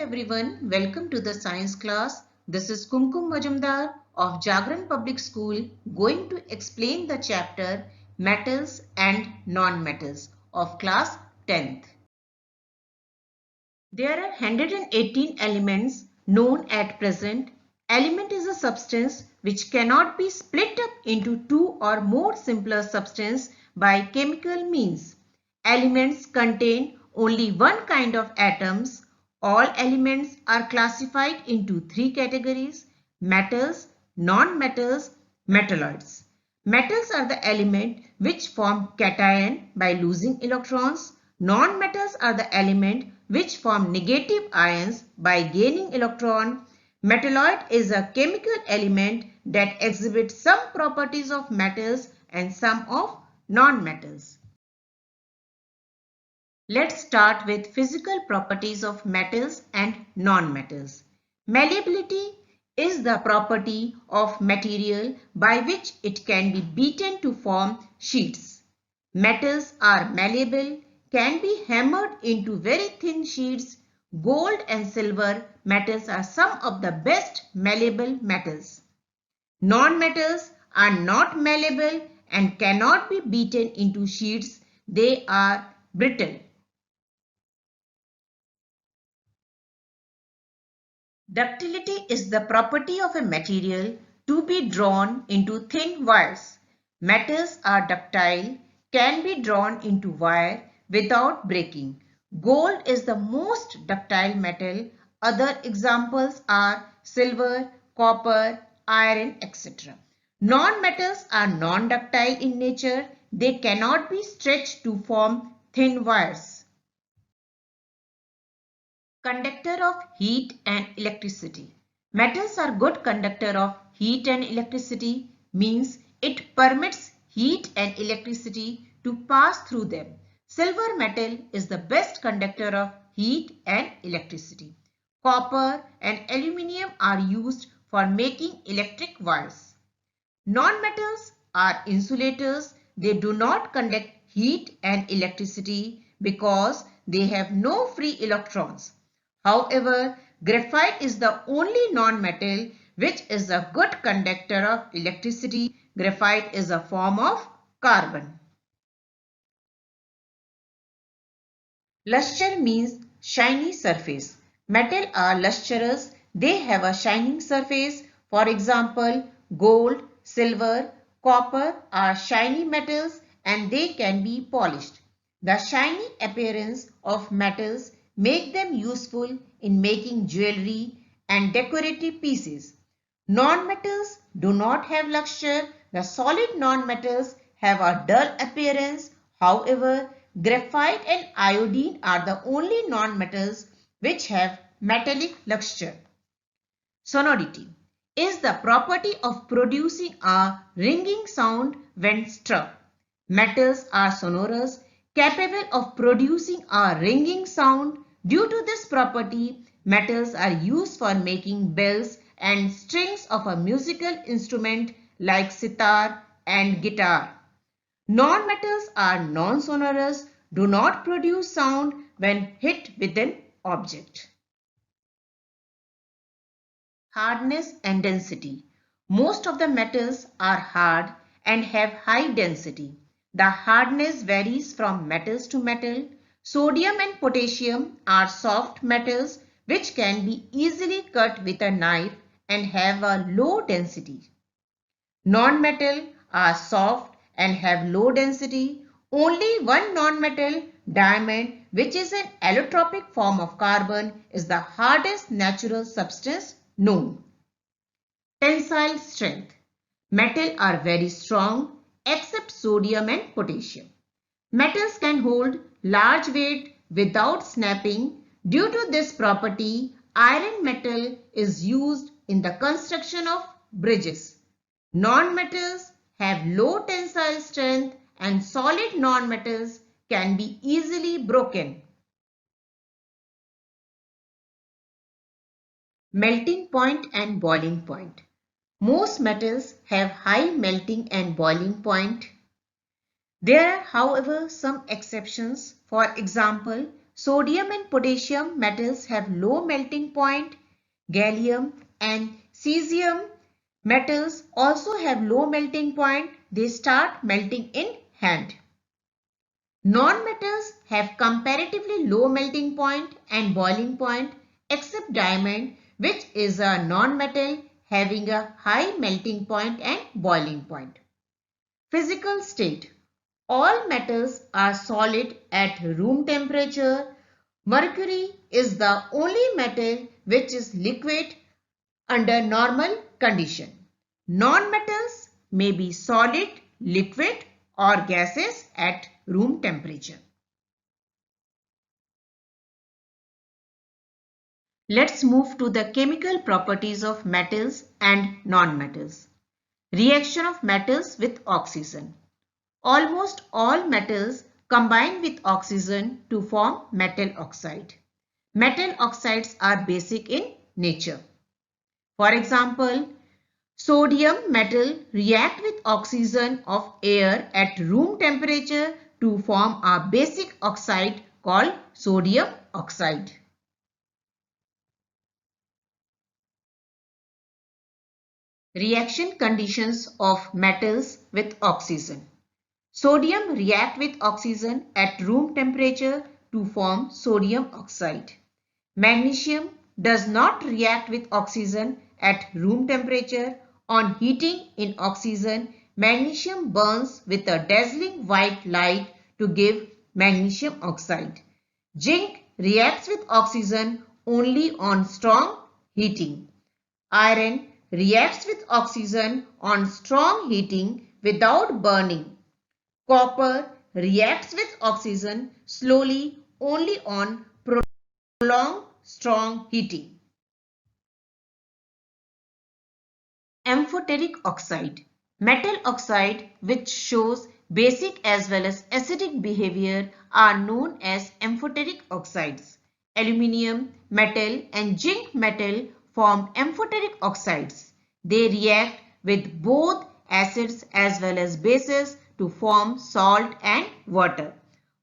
everyone, welcome to the science class. This is Kumkum Majumdar of Jagran Public School going to explain the chapter Metals and Non-Metals of class 10th. There are 118 elements known at present. Element is a substance which cannot be split up into two or more simpler substances by chemical means. Elements contain only one kind of atoms. All elements are classified into three categories: metals, non-metals, metalloids. Metals are the elements which form cation by losing electrons. Non-metals are the elements which form negative ions by gaining electron. Metalloid is a chemical element that exhibits some properties of metals and some of non-metals. Let's start with physical properties of metals and non-metals. Malleability is the property of material by which it can be beaten to form sheets. Metals are malleable, can be hammered into very thin sheets. Gold and silver metals are some of the best malleable metals. Non-metals are not malleable and cannot be beaten into sheets. They are brittle. Ductility is the property of a material to be drawn into thin wires. Metals are ductile, can be drawn into wire without breaking. Gold is the most ductile metal. Other examples are silver, copper, iron, etc. Non-metals are non-ductile in nature. They cannot be stretched to form thin wires. Conductor of heat and electricity. Metals are good conductor of heat and electricity, means it permits heat and electricity to pass through them. Silver metal is the best conductor of heat and electricity. Copper and aluminium are used for making electric wires. Non-metals are insulators. They do not conduct heat and electricity because they have no free electrons. However, graphite is the only non-metal which is a good conductor of electricity. Graphite is a form of carbon. Luster means shiny surface. Metals are lustrous. They have a shining surface. For example, gold, silver, copper are shiny metals and they can be polished. The shiny appearance of metals make them useful in making jewelry and decorative pieces. Non-metals do not have luster. The solid non-metals have a dull appearance. However, graphite and iodine are the only non-metals which have metallic luster. Sonority is the property of producing a ringing sound when struck. Metals are sonorous, capable of producing a ringing sound. Due to this property, metals are used for making bells and strings of a musical instrument like sitar and guitar. Non-metals are non-sonorous, do not produce sound when hit with an object. Hardness and density. Most of the metals are hard and have high density. The hardness varies from metals to metal. Sodium and potassium are soft metals which can be easily cut with a knife and have a low density. Non-metal are soft and have low density. Only one non-metal, diamond, which is an allotropic form of carbon, is the hardest natural substance known. Tensile strength. Metals are very strong except sodium and potassium. Metals can hold large weight without snapping. Due to this property, iron metal is used in the construction of bridges. Non-metals have low tensile strength and solid non-metals can be easily broken. Melting point and boiling point. Most metals have high melting and boiling point. There are, however, some exceptions. For example, sodium and potassium metals have low melting point. Gallium and cesium metals also have low melting point. They start melting in hand. Non-metals have comparatively low melting point and boiling point except diamond, which is a non-metal having a high melting point and boiling point. Physical state. All metals are solid at room temperature. Mercury is the only metal which is liquid under normal condition. Non-metals may be solid, liquid or gases at room temperature. Let's move to the chemical properties of metals and non-metals. Reaction of metals with oxygen. Almost all metals combine with oxygen to form metal oxide. Metal oxides are basic in nature. For example, sodium metal react with oxygen of air at room temperature to form a basic oxide called sodium oxide. Reaction conditions of metals with oxygen. Sodium react with oxygen at room temperature to form sodium oxide. Magnesium does not react with oxygen at room temperature. On heating in oxygen, magnesium burns with a dazzling white light to give magnesium oxide. Zinc reacts with oxygen only on strong heating. Iron reacts with oxygen on strong heating without burning. Copper reacts with oxygen slowly only on prolonged strong heating. Amphoteric oxide. Metal oxide which shows basic as well as acidic behavior are known as amphoteric oxides. Aluminium metal and zinc metal form amphoteric oxides. They react with both acids as well as bases to form salt and water.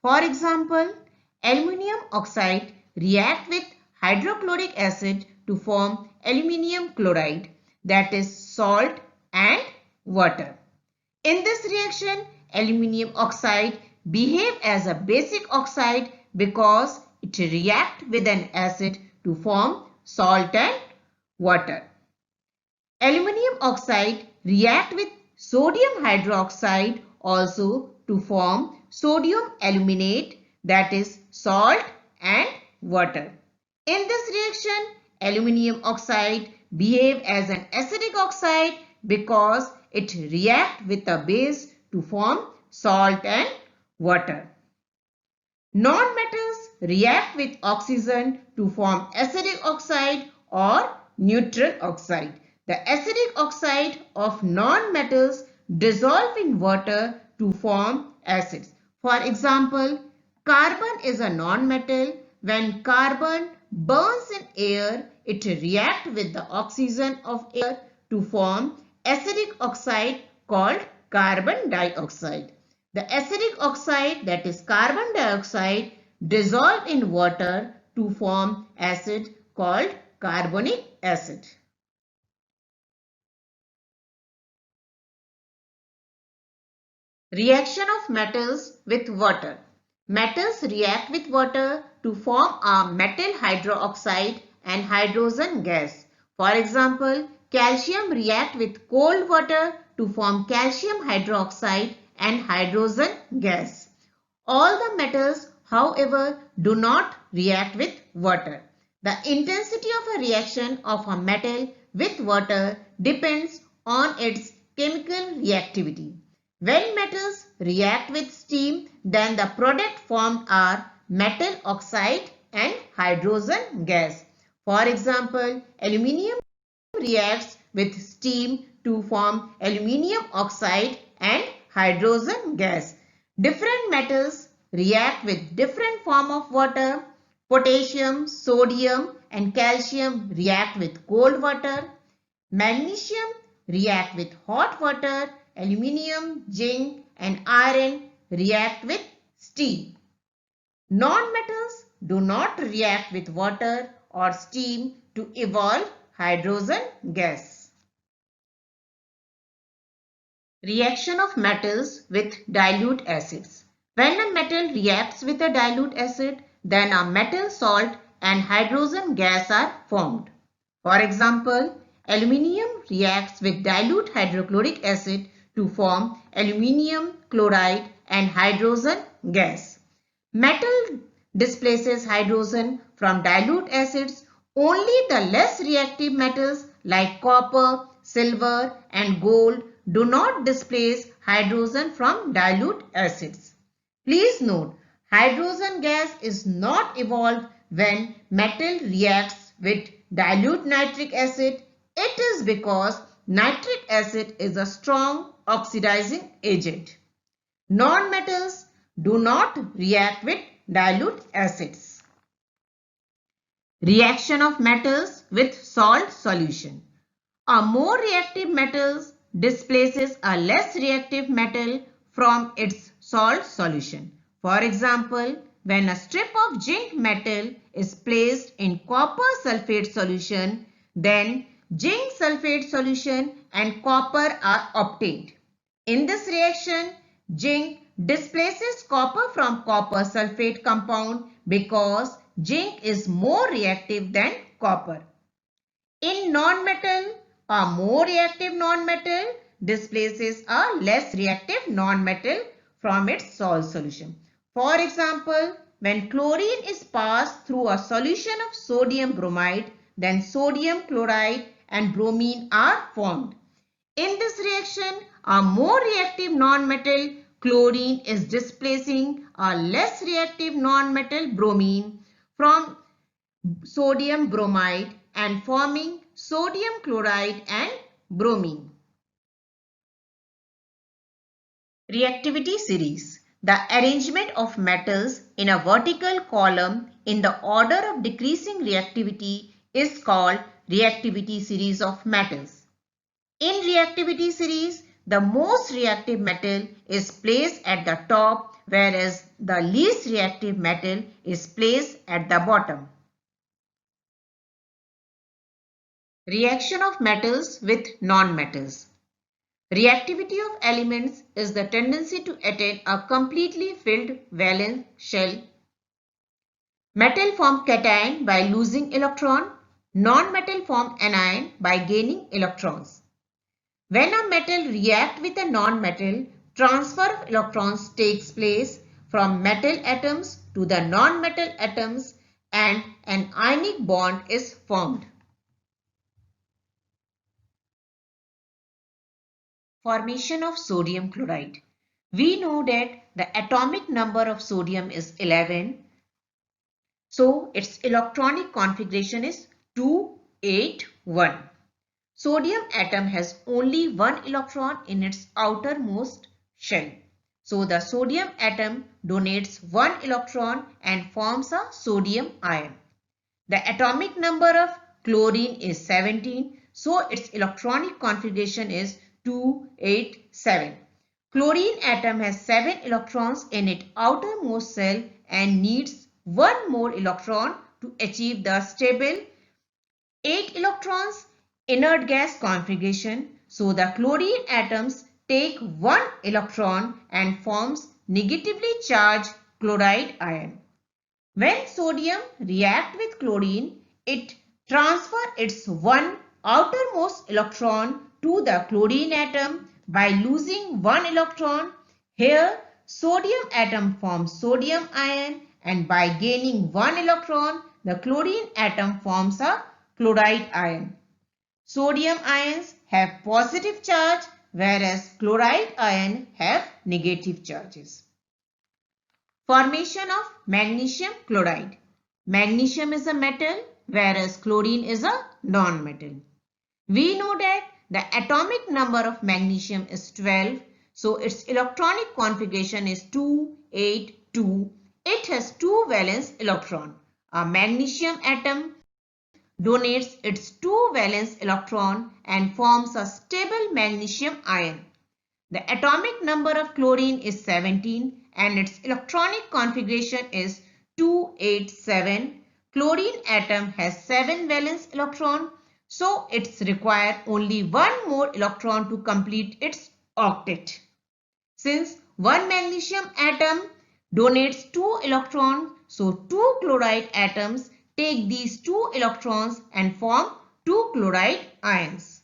For example, aluminium oxide react with hydrochloric acid to form aluminium chloride, that is salt and water. In this reaction, aluminium oxide behave as a basic oxide because it reacts with an acid to form salt and water. Aluminium oxide react with sodium hydroxide also to form sodium aluminate, that is salt and water. In this reaction, aluminium oxide behave as an acidic oxide because it react with a base to form salt and water. Non-metals react with oxygen to form acidic oxide or neutral oxide. The acidic oxide of non-metals dissolve in water to form acids. For example, carbon is a non-metal. When carbon burns in air, it reacts with the oxygen of air to form acidic oxide called carbon dioxide. The acidic oxide, that is carbon dioxide, dissolve in water to form acid called carbonic acid. Reaction of metals with water. Metals react with water to form a metal hydroxide and hydrogen gas. For example, calcium react with cold water to form calcium hydroxide and hydrogen gas. All the metals, however, do not react with water. The intensity of a reaction of a metal with water depends on its chemical reactivity. When metals react with steam, then the product formed are metal oxide and hydrogen gas. For example, aluminium reacts with steam to form aluminium oxide and hydrogen gas. Different metals react with different form of water. Potassium, sodium and calcium react with cold water. Magnesium react with hot water. Aluminium, zinc and iron react with steam. Non-metals do not react with water or steam to evolve hydrogen gas. Reaction of metals with dilute acids. When a metal reacts with a dilute acid, then a metal salt and hydrogen gas are formed. For example, aluminium reacts with dilute hydrochloric acid to form aluminium chloride and hydrogen gas. Metal displaces hydrogen from dilute acids. Only the less reactive metals like copper, silver and gold do not displace hydrogen from dilute acids. Please note, hydrogen gas is not evolved when metal reacts with dilute nitric acid. It is because nitric acid is a strong oxidizing agent. Non-metals do not react with dilute acids. Reaction of metals with salt solution. A more reactive metal displaces a less reactive metal from its salt solution. For example, when a strip of zinc metal is placed in copper sulfate solution, then zinc sulfate solution and copper are obtained. In this reaction, zinc displaces copper from copper sulfate compound because zinc is more reactive than copper. In non-metal, a more reactive non-metal displaces a less reactive non-metal from its salt solution. For example, when chlorine is passed through a solution of sodium bromide, then sodium chloride and bromine are formed. In this reaction, a more reactive non-metal chlorine is displacing a less reactive non-metal bromine from sodium bromide and forming sodium chloride and bromine. Reactivity series. The arrangement of metals in a vertical column in the order of decreasing reactivity is called reactivity series of metals. In reactivity series, the most reactive metal is placed at the top, whereas the least reactive metal is placed at the bottom. Reaction of metals with non-metals. Reactivity of elements is the tendency to attain a completely filled valence shell. Metal form cation by losing electron. Non-metal form anion by gaining electrons. When a metal reacts with a non-metal, transfer of electrons takes place from metal atoms to the non-metal atoms and an ionic bond is formed. Formation of sodium chloride. We know that the atomic number of sodium is 11. So its electronic configuration is 281. Sodium atom has only one electron in its outermost shell. So the sodium atom donates one electron and forms a sodium ion. The atomic number of chlorine is 17. So its electronic configuration is 287. Chlorine atom has 7 electrons in its outermost shell and needs one more electron to achieve the stable 8 electrons inert gas configuration. So the chlorine atoms take one electron and forms negatively charged chloride ion. When sodium reacts with chlorine, it transfers its one outermost electron to the chlorine atom by losing one electron. Here, sodium atom forms sodium ion and by gaining one electron, the chlorine atom forms a chloride ion. Sodium ions have positive charge whereas chloride ion have negative charges. Formation of magnesium chloride. Magnesium is a metal whereas chlorine is a non-metal. We know that the atomic number of magnesium is 12. So its electronic configuration is 282. It has two valence electron. A magnesium atom donates its two valence electron and forms a stable magnesium ion. The atomic number of chlorine is 17 and its electronic configuration is 287. Chlorine atom has 7 valence electron, so it's required only one more electron to complete its octet. Since one magnesium atom donates 2 electrons, so 2 chloride atoms take these 2 electrons and form 2 chloride ions.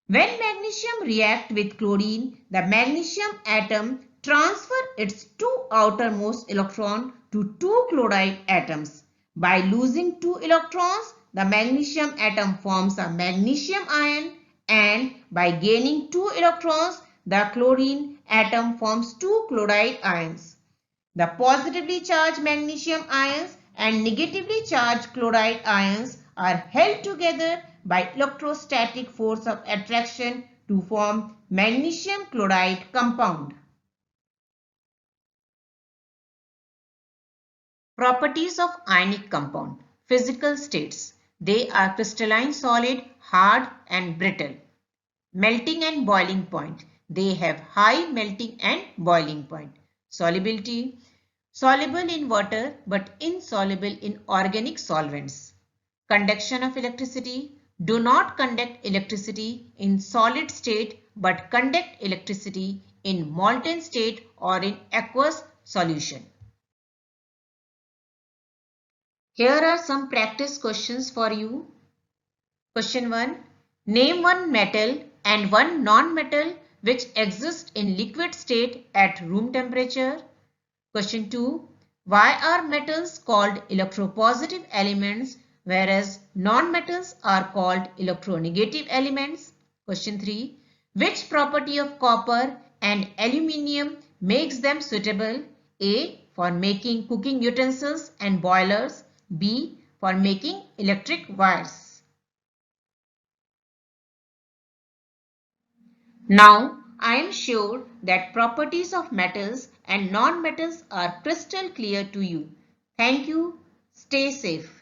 When magnesium reacts with chlorine, the magnesium atom transfers its 2 outermost electrons to 2 chloride atoms. By losing 2 electrons, the magnesium atom forms a magnesium ion, and by gaining 2 electrons, the chlorine atom forms 2 chloride ions. The positively charged magnesium ions and negatively charged chloride ions are held together by electrostatic force of attraction to form magnesium chloride compound. Properties of ionic compound. Physical states. They are crystalline solid, hard and brittle. Melting and boiling point. They have high melting and boiling point. Solubility. Soluble in water but insoluble in organic solvents. Conduction of electricity. Do not conduct electricity in solid state but conduct electricity in molten state or in aqueous solution. Here are some practice questions for you. Question 1. Name one metal and one non-metal which exist in liquid state at room temperature. Question 2. Why are metals called electropositive elements whereas non-metals are called electronegative elements? Question 3. Which property of copper and aluminium makes them suitable? A. For making cooking utensils and boilers. B. For making electric wires. Now, I am sure that properties of metals and non-metals are crystal clear to you. Thank you. Stay safe.